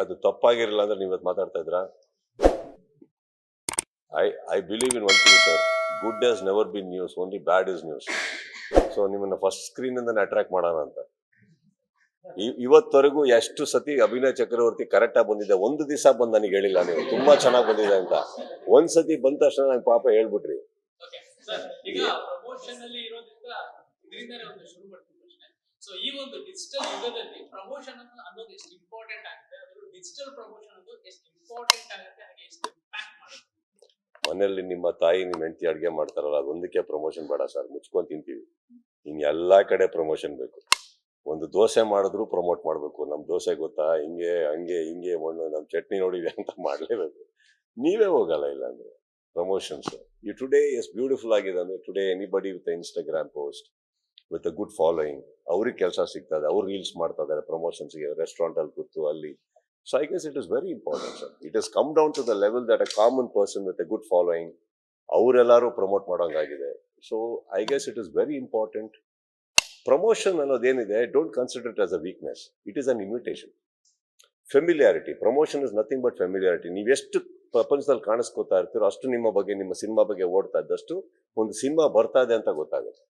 ಅದು ತಪ್ಪಾಗಿರಲಿಲ್ಲ ಅಂದ್ರೆ ನೀವು ಮಾತಾಡ್ತಾ ಇದ್ರಾ? I believe in one thing, sir. Good has never been news. Only bad is news. So ನಿಮ್ಮನ್ನ ಫಸ್ಟ್ ಸ್ಕ್ರೀನ್ ಇಂದ ಅಟ್ರಾಕ್ಟ್ ಮಾಡೋಣ ಅಂತ. ಇವತ್ತವರೆಗೂ ಎಷ್ಟು ಸತಿ ಅಭಿನಯ್ ಚಕ್ರವರ್ತಿ ಕರೆಕ್ಟ್ ಆಗಿ ಬಂದಿದ್ದೆ, ಒಂದು ದಿವಸ ಬಂದು ನನಗೆ ಹೇಳಿಲ್ಲ ನೀವು ತುಂಬಾ ಚೆನ್ನಾಗಿ ಬಂದಿದೆ ಅಂತ. ಒಂದ್ಸತಿ ಬಂದ ತಕ್ಷಣ ನಂಗೆ ಪಾಪ ಹೇಳ್ಬಿಟ್ರಿ. ಸೊ ಈ ಒಂದು ಡಿಜಿಟಲ್ ಯುಗದಲ್ಲಿ ಪ್ರಮೋಷನ್ ಅನ್ನೋದು ಎಷ್ಟು ಇಂಪಾರ್ಟೆಂಟ್ ಆಗುತ್ತೆ, ಡಿಜಿಟಲ್ ಪ್ರಮೋಷನ್ ಅನ್ನೋದು ಎಷ್ಟು ಇಂಪಾರ್ಟೆಂಟ್ ಆಗುತ್ತೆ, ಹಾಗೆ ಎಷ್ಟು ಇಂಪ್ಯಾಕ್ಟ್ ಮಾಡುತ್ತೆ. ಮನೆಯಲ್ಲಿ ನಿಮ್ಮ ತಾಯಿ ನಿಮ್ಮ ಹೆಂಡತಿ ಅಡ್ಗೆ ಮಾಡ್ತಾರಲ್ಲ, ಅದೊಂದಕ್ಕೆ ಪ್ರಮೋಷನ್ ಬೇಡ ಸರ್, ಮುಚ್ಕೊಂಡ್ ತಿಂತೀವಿ. ಇನ್ ಎಲ್ಲಾ ಕಡೆ ಪ್ರಮೋಷನ್ ಬೇಕು. ಒಂದು ದೋಸೆ ಮಾಡಿದ್ರು ಪ್ರಮೋಟ್ ಮಾಡ್ಬೇಕು. ನಮ್ ದೋಸೆ ಗೊತ್ತಾ, ಹಿಂಗೆ ಹಂಗೆ ಹಿಂಗೆ ಮಣ್ಣು, ನಮ್ ಚಟ್ನಿ ನೋಡಿವಿ ಅಂತ ಮಾಡ್ಲೇಬೇಕು. ನೀವೇ ಹೋಗಲ್ಲ ಇಲ್ಲ ಅಂದ್ರೆ ಪ್ರಮೋಷನ್ಸ್. ಈ ಟುಡೇ ಎಸ್ ಬ್ಯೂಟಿಫುಲ್ ಆಗಿದೆ ಅಂದ್ರೆ, today anybody with Instagram post with a good following, ಅವ್ರಿಗೆ ಕೆಲಸ ಸಿಗ್ತದೆ, ಅವ್ರು ರೀಲ್ಸ್ ಮಾಡ್ತಾ ಇದಾರೆ ಪ್ರಮೋಷನ್ಸ್ಗೆ, ರೆಸ್ಟೋರೆಂಟ್ ಅಲ್ಲಿ ಕೂತು ಅಲ್ಲಿ. So I guess it is very important, sir. It has come down to the level that a common person with a good following, ಅವರೆಲ್ಲರೂ ಪ್ರಮೋಟ್ ಮಾಡೋಂಗಾಗಿದೆ. So I guess it is very important. Promotion ಅನ್ನೋದೇನಿದೆ, don't consider it as a weakness. It is an invitation. Familiarity. Promotion is nothing but familiarity. ನೀವೆಷ್ಟು ಪ್ರಪಂಚದಲ್ಲಿ ಕಾಣಿಸ್ಕೋತಾ ಇರ್ತೀರೋ ಅಷ್ಟು ನಿಮ್ಮ ಬಗ್ಗೆ, ನಿಮ್ಮ cinema ಬಗ್ಗೆ ಓಡ್ತಾ ಇದ್ದಷ್ಟು ಒಂದು ಸಿನಿಮಾ ಬರ್ತಾ ಇದೆ ಅಂತ ಗೊತ್ತಾಗುತ್ತೆ.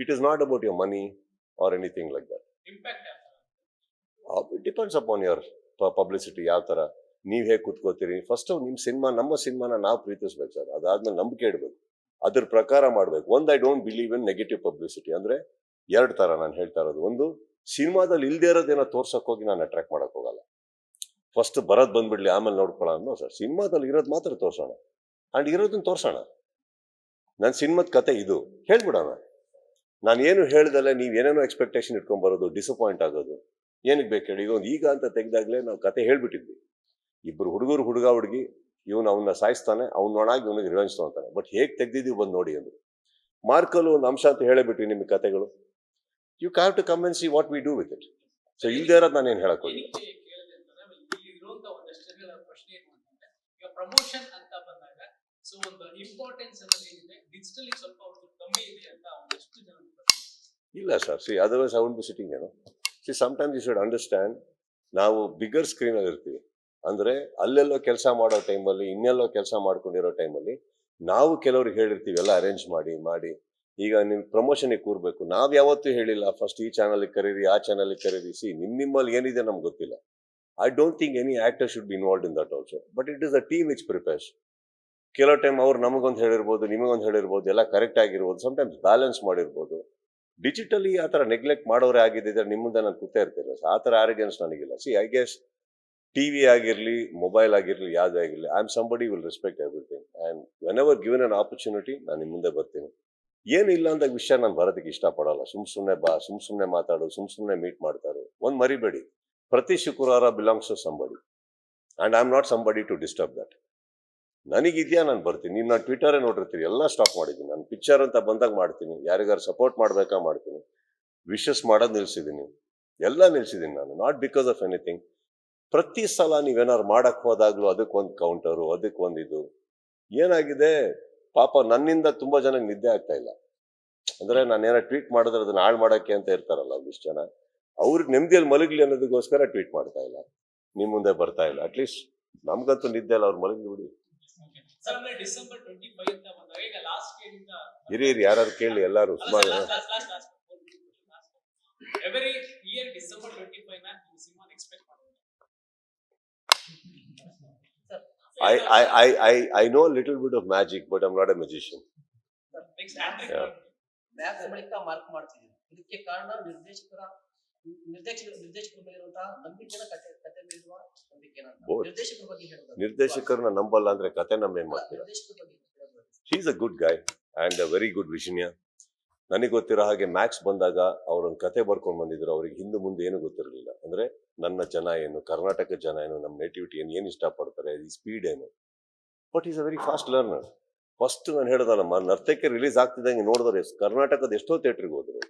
It is not about your money or anything like that. It depends upon your publicity. ಯಾವ ತರ ನೀವ್ ಹೇಗೆ ಕುತ್ಕೋತೀರಿ. ಫಸ್ಟ್ ನಿಮ್ ಸಿನಿಮಾ, ನಮ್ಮ ಸಿನಿಮಾನ ನಾವು ಪ್ರೀತಿಸ್ಬೇಕು ಸರ್. ಅದಾದ್ಮೇಲೆ ನಂಬಿಕೆ ಇಡ್ಬೇಕು, ಅದ್ರ ಪ್ರಕಾರ ಮಾಡ್ಬೇಕು. I don't believe in negative publicity. ಅಂದ್ರೆ ಎರಡ್ ತರ ನಾನು ಹೇಳ್ತಾ ಇರೋದು. ಒಂದು, ಸಿನಿಮಾದಲ್ಲಿ ಇಲ್ದೇ ಇರೋದೇನೋ ತೋರ್ಸಕ್ ಹೋಗಿ ನಾನು ಅಟ್ರಾಕ್ಟ್ ಮಾಡಕ್ ಹೋಗಲ್ಲ. ಫಸ್ಟ್ ಬರೋದ್ ಬಂದ್ಬಿಡ್ಲಿ ಆಮೇಲೆ ನೋಡ್ಕೊಳ್ಳೋ ಸರ್. ಸಿನಿಮಾದಲ್ಲಿ ಇರೋದ್ ಮಾತ್ರ ತೋರ್ಸೋಣ, ಅಂಡ್ ಇರೋದನ್ನ ತೋರ್ಸೋಣ. ನನ್ ಸಿನಿಮಾದ ಕತೆ ಇದು ಹೇಳ್ಬಿಡೋಣ. ನಾನು ಏನು ಹೇಳ್ದಲ್ಲ ನೀವ್ ಏನೇನೋ ಎಕ್ಸ್ಪೆಕ್ಟೇಷನ್ ಇಟ್ಕೊಂಡ್ ಬರೋದು, ಡಿಸಪಾಯಿಂಟ್ ಆಗೋದು ಏನಕ್ಕೆ ಬೇಕು ಹೇಳಿ. ಈಗ ಅಂತ ತೆಗ್ದಾಗ್ಲೇ ನಾವು ಕತೆ ಹೇಳ್ಬಿಟ್ಟಿದ್ವಿ. ಇಬ್ರು ಹುಡುಗ ಹುಡುಗಿ, ಇವನು ಅವನ್ನ ಸಾಯಿಸ್ತಾನೆ, ಅವ್ನೊಳಗೆ ಇವನಿಗೆ ರಿವೆಂಜ್ ತಗೊಂತಾನೆ. ಬಟ್ ಹೇಗ್ ತೆಗ್ದಿದೀವಿ ಬಂದು ನೋಡಿ ಅಂದ್ರು. ಮಾರ್ಕಲ್ ಒಂದು ಅಂಶ ಅಂತ ಹೇಳಬಿಟ್ವಿ ನಿಮ್ಗೆ ಕತೆಗಳು. You have to come and see what we do with it. So ಇಲ್ದೇ ಇರೋದು ನಾನೇನು ಹೇಳಕ್ ಹೋಗಿ. ಪ್ರಮೋಷನ್ ಅಂತ ಬಂದಾಗ ಸೊ ಒಂದು ಇಂಪಾರ್ಟೆನ್ಸ್ ಅನ್ನೋದು ಏನಿದೆ ಡಿಜಿಟಲ್ ಸ್ವಲ್ಪ ಕಮ್ಮಿ ಇದೆ ಅಂತ ಒಂದಷ್ಟು ಜನ ಇಲ್ಲ sir. See otherwise I won't be sitting ಏನೋ. See sometimes you should understand, ನಾವು ಬಿಗರ್ ಸ್ಕ್ರೀನ್ ಅಲ್ಲಿ ಇರ್ತೀವಿ. ಅಂದ್ರೆ ಅಲ್ಲೆಲ್ಲೋ ಕೆಲಸ ಮಾಡೋ ಟೈಮಲ್ಲಿ, ಇನ್ನೆಲ್ಲೋ ಕೆಲಸ ಮಾಡ್ಕೊಂಡಿರೋ ಟೈಮಲ್ಲಿ ನಾವು ಕೆಲವ್ರಿಗೆ ಹೇಳಿರ್ತೀವಿ ಎಲ್ಲ ಅರೇಂಜ್ ಮಾಡಿ ಈಗ ನೀವು ಪ್ರಮೋಷನ್ಗೆ ಕೂರ್ಬೇಕು. ನಾವ್ ಯಾವತ್ತೂ ಹೇಳಿಲ್ಲ ಫಸ್ಟ್ ಈ ಚಾನಲ್ ಕರೀರಿ, ಆ ಚಾನಲ್ ಕರೀರಿ. ಸಿ ನಿಮ್ಮಲ್ಲಿ ಏನಿದೆ ನಮ್ಗೆ ಗೊತ್ತಿಲ್ಲ. I don't think any actor should be involved in that also. But it is a team which prepares. ಕೆಲವು ಟೈಮ್ ಅವ್ರು ನಮಗೊಂದು ಹೇಳಿರ್ಬೋದು, ನಿಮಗೊಂದು ಹೇಳಿರ್ಬೋದು, ಎಲ್ಲ ಕರೆಕ್ಟ್ ಆಗಿರ್ಬೋದು, ಸಮ್ಟೈಮ್ಸ್ ಬ್ಯಾಲೆನ್ಸ್ ಮಾಡಿರ್ಬೋದು. ಡಿಜಿಟಲಿ ಆ ತರ ನೆಗ್ಲೆಕ್ಟ್ ಮಾಡೋರೇ ಆಗಿದ್ದರೆ ನಿಮ್ಮ ಮುಂದೆ ನಾನು ಕೂತಾ ಇರ್ತಿಲ್ಲ. ಆ ತರ ಆರೋಗ್ಯನ್ಸ್ ನನಗಿಲ್ಲ. ಸಿ ಐ ಗೆಸ್ ಟಿವಿ ಆಗಿರ್ಲಿ, ಮೊಬೈಲ್ ಆಗಿರ್ಲಿ, ಯಾವ್ದೇ ಆಗಿರ್ಲಿ, I am somebody will respect everything. And when ever given an opportunity ನಾನು ನಿಮ್ಮ ಮುಂದೆ ಬರ್ತೀನಿ. ಏನಿಲ್ಲ ಅಂದಾಗ ವಿಷಯ ನಾನು ಬರೋದಕ್ಕೆ ಇಷ್ಟಪಡಲ್ಲ. ಸುಮ್ನೆ ಮಾತಾಡು, ಸುಮ್ನೆ ಮೀಟ್ ಮಾಡ್ತಾರೋ. ಒಂದ್ ಮರಿಬೇಡಿ, ಪ್ರತಿ ಶುಕ್ರವಾರ belongs to somebody and I am not somebody to disturb that. ನನಗಿದ್ಯಾ ನಾನು ಬರ್ತೀನಿ. ನೀವು ನಾನು ಟ್ವಿಟರೇ ನೋಡಿರ್ತೀರಿ, ಎಲ್ಲ ಸ್ಟಾಪ್ ಮಾಡಿದ್ದೀನಿ. ನಾನು ಪಿಕ್ಚರ್ ಅಂತ ಬಂದಾಗ ಮಾಡ್ತೀನಿ, ಯಾರಿಗಾರು ಸಪೋರ್ಟ್ ಮಾಡ್ಬೇಕಾ ಮಾಡ್ತೀನಿ, ವಿಶಸ್ ಮಾಡೋದು ನಿಲ್ಸಿದ್ದೀನಿ, ಎಲ್ಲ ನಿಲ್ಸಿದ್ದೀನಿ ನಾನು. Not because of anything. ಪ್ರತಿ ಸಲ ನೀವೇನಾದ್ರು ಮಾಡಕ್ ಹೋದಾಗ್ಲೂ ಅದಕ್ಕೊಂದು ಕೌಂಟರು, ಅದಕ್ಕೊಂದು ಇದು. ಏನಾಗಿದೆ ಪಾಪ ನನ್ನಿಂದ ತುಂಬಾ ಜನಕ್ಕೆ ನಿದ್ದೆ ಆಗ್ತಾ ಇಲ್ಲ. ಅಂದ್ರೆ ನಾನೇನೋ ಟ್ವೀಟ್ ಮಾಡಿದ್ರೆ ಅದನ್ನ ಹಾಳು ಮಾಡಕ್ಕೆ ಅಂತ ಇರ್ತಾರಲ್ಲ ಒಂದಿಷ್ಟು ಜನ, ಅವ್ರಿಗೆ ನೆಮ್ಮದಿಯಲ್ಲಿ ಮಲಗ್ಲಿ ಅನ್ನೋದಕ್ಕೋಸ್ಕರ ಟ್ವೀಟ್ ಮಾಡ್ತಾ ಇಲ್ಲ, ನಿಮ್ ಮುಂದೆ ಬರ್ತಾ ಇಲ್ಲ. ಅಟ್ಲೀಸ್ಟ್ ನಮ್ಗಂತೂ ನಿದ್ದೆ ಇಲ್ಲ, ಅವ್ರು ಮಲಗಿ ಬಿಡಿ. ಇರಿ ಯಾರು ಕೇಳಿ, ಎಲ್ಲಾರು ಸುಮಾರು. I know a little bit of magic, but I'm not a magician. Mark ಮಾಡ್ತಿದ್ದೀವಿ. ಇದಕ್ಕೆ ಕಾರಣ ನಿರ್ದೇಶಕರ ಮೇಲಿರುವಂತಹ ನಂಬಿಕೆನ ಕತೆ ಮೇಲಿರುವ ನಂಬಿಕೆ. ನಿರ್ದೇಶಕರನ್ನ ನಂಬಲ್ಲ ಅಂದ್ರೆ ಕತೆ ನಮ್ಮ ಏನ್ ಮಾಡ್ತೀರಾ? He is a good guy and a very good visionary. ನನಗೆ ಗೊತ್ತಿರೋ ಹಾಗೆ ಮ್ಯಾಕ್ಸ್ ಬಂದಾಗ ಅವ್ರೊಂದು ಕತೆ ಬರ್ಕೊಂಡು ಬಂದಿದ್ರು. ಅವ್ರಿಗೆ ಹಿಂದೆ ಮುಂದೆ ಏನು ಗೊತ್ತಿರಲಿಲ್ಲ. ಅಂದ್ರೆ ನನ್ನ ಜನ ಏನು, ಕರ್ನಾಟಕ ಜನ ಏನು, ನಮ್ಮ ನೇಟಿವಿಟಿ ಏನು ಇಷ್ಟಪಡ್ತಾರೆ, ಈ ಸ್ಪೀಡ್ ಏನು. But is a very fast learner. First ನಾನು ಹೇಳ್ದಲ್ಲಮ್ಮ, ನರ್ತಕ್ಕೆ ರಿಲೀಸ್ ಆಗ್ತಿದ್ದಂಗೆ ನೋಡಿದ್ರೆ ಕರ್ನಾಟಕದ ಎಷ್ಟೋ ಥಿಯೇಟರ್ಗೆ ಹೋದ್ರು,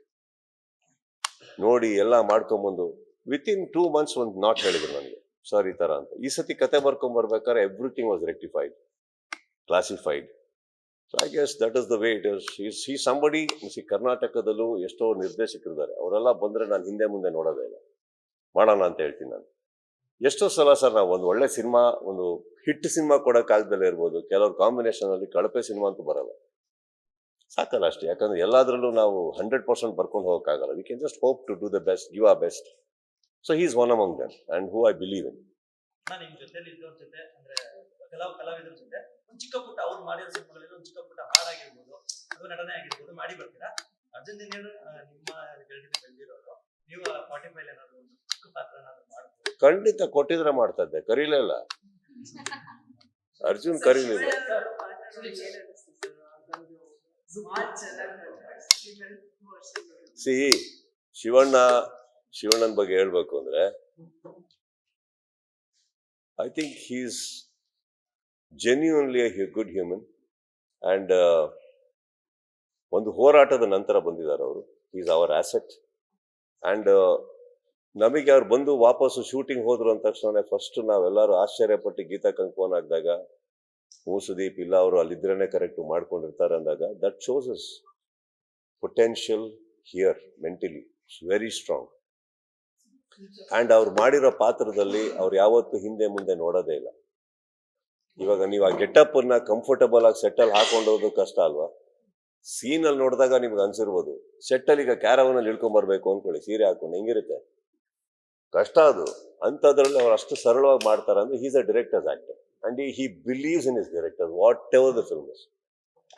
ನೋಡಿ ಎಲ್ಲ ಮಾಡ್ಕೊಂಬಂದು ವಿತಿನ್ 2 months ಒಂದು ನಾಟ್ ಹೇಳಿದ್ರು ನನಗೆ, ಸರ್ ಈ ತರ ಅಂತ. ಈ ಸತಿ ಕತೆ ಬರ್ಕೊಂಡ್ ಬರ್ಬೇಕಾದ್ರೆ everything was rectified, classified. So I guess that is the way it is ಈ ಸಂಬಡಿ ಕರ್ನಾಟಕದಲ್ಲೂ ಎಷ್ಟೋ ನಿರ್ದೇಶಕರಿದ್ದಾರೆ, ಅವರೆಲ್ಲ ಬಂದರೆ ನಾನು ಹಿಂದೆ ಮುಂದೆ ನೋಡೋದೇ ಇಲ್ಲ, ಮಾಡೋಣ ಅಂತ ಹೇಳ್ತೀನಿ ನಾನು. ಎಷ್ಟೋ ಸಲ ಸರ್ ನಾವು ಒಂದು ಒಳ್ಳೆ ಸಿನಿಮಾ, ಒಂದು ಹಿಟ್ ಸಿನಿಮಾ ಕೊಡೋಕ್ಕಾಗ್ದಲೇ ಇರ್ಬೋದು, ಕೆಲವ್ರ ಕಾಂಬಿನೇಷನಲ್ಲಿ ಕಳಪೆ ಸಿನಿಮಾ ಅಂತೂ ಬರಲ್ಲ, ಸಾಕಲ್ಲ ಅಷ್ಟೇ. ಯಾಕಂದ್ರೆ ಎಲ್ಲಾದ್ರಲ್ಲೂ ನಾವು 100% ಬರ್ಕೊಂಡು ಹೋಗೋಕ್ಕಾಗಲ್ಲ. We can just hope to do the best, give a best. So he is one among them and who I believe in. ನಾನು ನಿಮ್ ಜೊತೆಲಿ ಇದ್ದವ್ರ ಜೊತೆ ಅಂದ್ರೆ ಕಲಾವಿದರ ಜೊತೆ ಒಂದು ಚಿಕ್ಕ ಪುಟ್ಟ ಅವ್ರು ಮಾಡಿರೋ ಸಿನಿಮಾಗಳಲ್ಲಿ ಒಂದು ಚಿಕ್ಕ ಪುಟ್ಟ ಹಾಡಾಗಿರ್ಬೋದು, ಅದು ನಟನೆ ಆಗಿರ್ಬೋದು ಮಾಡಿ ಬರ್ತೀರಾ. ಅರ್ಜುನ್ ಜನ್ಯರು ನಿಮ್ಮ ಗೆಳತಿ ಬೆಳೆದಿರೋರು, ನೀವು 45 ಏನಾದ್ರು ಒಂದು ಚಿಕ್ಕ ಪಾತ್ರ ಏನಾದ್ರು ಮಾಡ್ಬೋದು? ಖಂಡಿತ ಕೊಟ್ಟಿದ್ರೆ ಮಾಡ್ತಾ ಇದ್ದೆ, ಕರೀಲೇ ಇಲ್ಲ. ಅರ್ಜುನ್ ಕರೀಲಿಲ್ಲ. ಸಿ ಶಿವಣ್ಣನ ಬಗ್ಗೆ ಹೇಳ್ಬೇಕು ಅಂದ್ರೆ, I think he is genuinely A good human and ಒಂದು ಹೋರಾಟದ ನಂತರ ಬಂದಿದ್ದಾರೆ ಅವರು. ಈಸ್ ಅವರ್ ಆಸೆಟ್ ಅಂಡ್ ನಮಗೆ ಅವ್ರು ಬಂದು ವಾಪಸ್ಸು ಶೂಟಿಂಗ್ ಹೋದ್ರು ಅಂದ ತಕ್ಷಣ ಫಸ್ಟ್ ನಾವೆಲ್ಲರೂ ಆಶ್ಚರ್ಯಪಟ್ಟು ಗೀತಾ ಕಂಕುವನ್ ಆಗಿದಾಗ, ಸುದೀಪ್ ಇಲ್ಲ ಅವರು ಅಲ್ಲಿದ್ರೇನೆ ಕರೆಕ್ಟ್ ಮಾಡ್ಕೊಂಡಿರ್ತಾರೆ ಅಂದಾಗ, that shows is potential here mentally very strong. And ಅವ್ರು ಮಾಡಿರೋ ಪಾತ್ರದಲ್ಲಿ ಅವ್ರು ಯಾವತ್ತೂ ಹಿಂದೆ ಮುಂದೆ ನೋಡೋದೇ ಇಲ್ಲ. ಇವಾಗ ನೀವು ಆ ಗೆಟಪ್ ಅನ್ನ ಕಂಫರ್ಟಬಲ್ ಆಗಿ ಸೆಟ್ಟಲ್ ಹಾಕೊಂಡೋದು ಕಷ್ಟ ಅಲ್ವಾ? ಸೀನಲ್ಲಿ ನೋಡಿದಾಗ ನಿಮ್ಗೆ ಅನ್ಸಿರ್ಬೋದು, ಸೆಟ್ಟಲ್ಲಿ ಈಗ ಕ್ಯಾರವನಲ್ಲಿ ಇಳ್ಕೊಂಬರ್ಬೇಕು ಅನ್ಕೊಳ್ಳಿ, ಸೀರೆ ಹಾಕೊಂಡು ಹೆಂಗಿರುತ್ತೆ, ಕಷ್ಟ ಅದು. ಅಂಥದ್ರಲ್ಲಿ ಅವ್ರು ಅಷ್ಟು ಸರಳವಾಗಿ ಮಾಡ್ತಾರೆ ಅಂದ್ರೆ he's a director's actor and he believes in his director whatever the film is.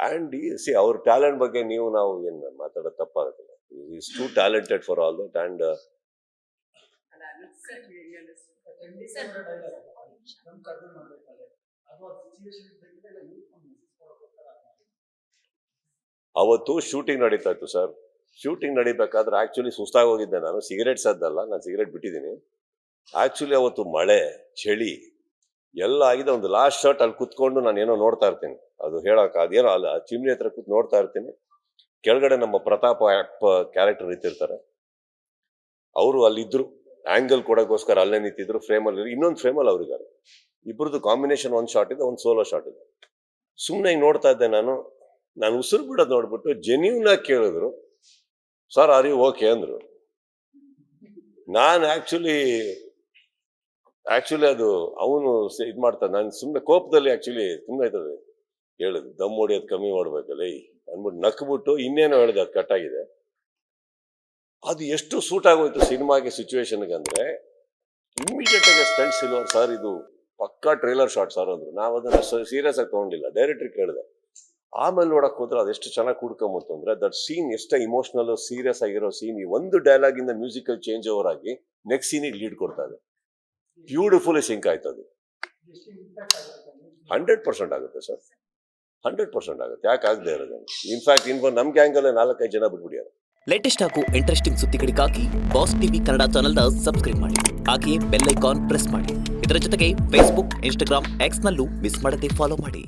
And see ಅವ್ರ ಟ್ಯಾಲೆಂಟ್ ಬಗ್ಗೆ ನಾವು ಏನು ಮಾತಾಡೋದು ತಪ್ಪಾಗುತ್ತಿಲ್ಲ. Is too talented for all that. And ಅವತ್ತು ಶೂಟಿಂಗ್ ನಡೀತಾ ಇತ್ತು ಸರ್. ಶೂಟಿಂಗ್ ನಡಿಬೇಕಾದ್ರೆ ಆಕ್ಚುಲಿ ಸುಸ್ತಾಗಿ ಹೋಗಿದ್ದೆ ನಾನು. ಸಿಗರೇಟ್ ಸದ್ದಲ್ಲ, ನಾನು ಸಿಗರೇಟ್ ಬಿಟ್ಟಿದ್ದೀನಿ. ಆಕ್ಚುಲಿ ಅವತ್ತು ಮಳೆ, ಚಳಿ ಎಲ್ಲ ಆಗಿದೆ. ಒಂದು ಲಾಸ್ಟ್ ಶಾಟ್ ಅಲ್ಲಿ ಕುತ್ಕೊಂಡು ನಾನು ಏನೋ ನೋಡ್ತಾ ಇರ್ತೀನಿ, ಅದು ಹೇಳಕ್ ಅದೇನೋ ಅಲ್ಲ, ಚಿಮ್ನಿ ಹತ್ರ ಕೂತ್ ನೋಡ್ತಾ ಇರ್ತೀನಿ. ಕೆಳಗಡೆ ನಮ್ಮ ಪ್ರತಾಪ ಕ್ಯಾರೆಕ್ಟರ್ ನಿಂತಿರ್ತಾರೆ, ಅವರು ಅಲ್ಲಿದ್ರು, ಆಂಗಲ್ ಕೊಡೋಕ್ಕೋಸ್ಕರ ಅಲ್ಲೇ ನಿಂತಿದ್ರು. ಫ್ರೇಮಲ್ಲಿ ಇನ್ನೊಂದು ಫ್ರೇಮಲ್ಲಿ ಅವ್ರಿದ್ದಾರೆ, ಇಬ್ಬರದು ಕಾಂಬಿನೇಷನ್ ಒಂದು ಶಾಟ್ ಇದೆ, ಒಂದು ಸೋಲೋ ಶಾಟ್ ಇದೆ. ಸುಮ್ಮನೆ ಹಿಂಗೆ ನೋಡ್ತಾ ಇದ್ದೆ ನಾನು ಉಸಿರು ಬಿಡೋದು ನೋಡ್ಬಿಟ್ಟು ಜೆನ್ಯೂನ್ ಆಗಿ ಕೇಳಿದ್ರು, ಸರ್ ಆರ್ ಯು ಓಕೆ ಅಂದ್ರು. ನಾನು ಆಕ್ಚುಲಿ ಅದು ಅವನು ಇದು ಮಾಡ್ತಾನೆ, ನಾನು ಸುಮ್ಮನೆ ಕೋಪದಲ್ಲಿ ಆಕ್ಚುಲಿ ಸುಮ್ಮನೆ ಇರ್ತದೆ ಹೇಳಿದ್ ದಮ್ ಹೊಡಿಯೋದು ಕಮ್ಮಿ ಮಾಡ್ಬೇಕಲ್ಲ ಅಂದ್ಬಿಟ್ಟು ನಕ್ಬಿಟ್ಟು ಇನ್ನೇನೋ ಹೇಳಿದೆ, ಅದು ಕಟ್ಟಾಗಿದೆ. ಅದು ಎಷ್ಟು ಸೂಟ್ ಆಗೋಯ್ತು ಸಿನಿಮಾಗೆ, ಸಿಚುವೇಶನ್ಗೆ ಅಂದ್ರೆ ಇಮ್ಮಿಡಿಯೇಟ್ ಆಗಿ ಸ್ಟಂಟ್ ಸಿಲ್ವರ್ ಸರ್ ಇದು ಪಕ್ಕಾ ಟ್ರೈಲರ್ ಶಾಟ್ ಸರ್ ಅಂದ್ರು. ನಾವು ಅದನ್ನ ಸೀರಿಯಸ್ ಆಗಿ ತಗೊಂಡಿಲ್ಲ, ಡೈರೆಕ್ಟರ್ ಕೇಳಿದೆ. ಆಮೇಲೆ ನೋಡಕ್ ಹೋದ್ರೆ ಅದೆಷ್ಟು ಚೆನ್ನಾಗಿ ಕೂಡ್ಕೊಂಬತ್ತು ಅಂದ್ರೆ, ದಟ್ ಸೀನ್ ಎಷ್ಟು ಇಮೋಷನಲ್ ಸೀರಿಯಸ್ ಆಗಿರೋ ಸೀನ್, ಈ ಒಂದು ಡೈಲಾಗ್ ಇಂದ ಮ್ಯೂಸಿಕಲ್ ಚೇಂಜ್ ಓವರ್ ಆಗಿ ನೆಕ್ಸ್ಟ್ ಸೀನಿಗೆ ಲೀಡ್ ಕೊಡ್ತಾ ಇದೆ. ಬ್ಯೂಟಿಫುಲ್ ಸಿಂಕ್ ಆಯ್ತು ಅದು. 100% ಆಗುತ್ತೆ ಸರ್, 100% ಆಗುತ್ತೆ. ಯಾಕೆ ಆಗದೆ ಇರೋದು? ಇನ್ಫ್ಯಾಕ್ಟ್ ನಮ್ಮ ಗ್ಯಾಂಗಲ್ಲೇ 4-5 ಜನ ಬಿಟ್ಬಿಡ್ಯಾರ. ಲೇಟೆಸ್ಟ್ ಹಾಗೂ ಇಂಟ್ರೆಸ್ಟಿಂಗ್ ಸುದ್ದಿಗಳಿಗಾಗಿ ಬಾಸ್ ಟಿವಿ ಕನ್ನಡ ಚಾನೆಲ್ನ ಸಬ್ಸ್ಕ್ರೈಬ್ ಮಾಡಿ, ಹಾಗೆಯೇ ಬೆಲ್ ಐಕಾನ್ ಪ್ರೆಸ್ ಮಾಡಿ. ಇದರ ಜೊತೆಗೆ ಫೇಸ್ಬುಕ್, ಇನ್ಸ್ಟಾಗ್ರಾಮ್, ಎಕ್ಸ್ನಲ್ಲೂ ಮಿಸ್ ಮಾಡದೆ ಫಾಲೋ ಮಾಡಿ.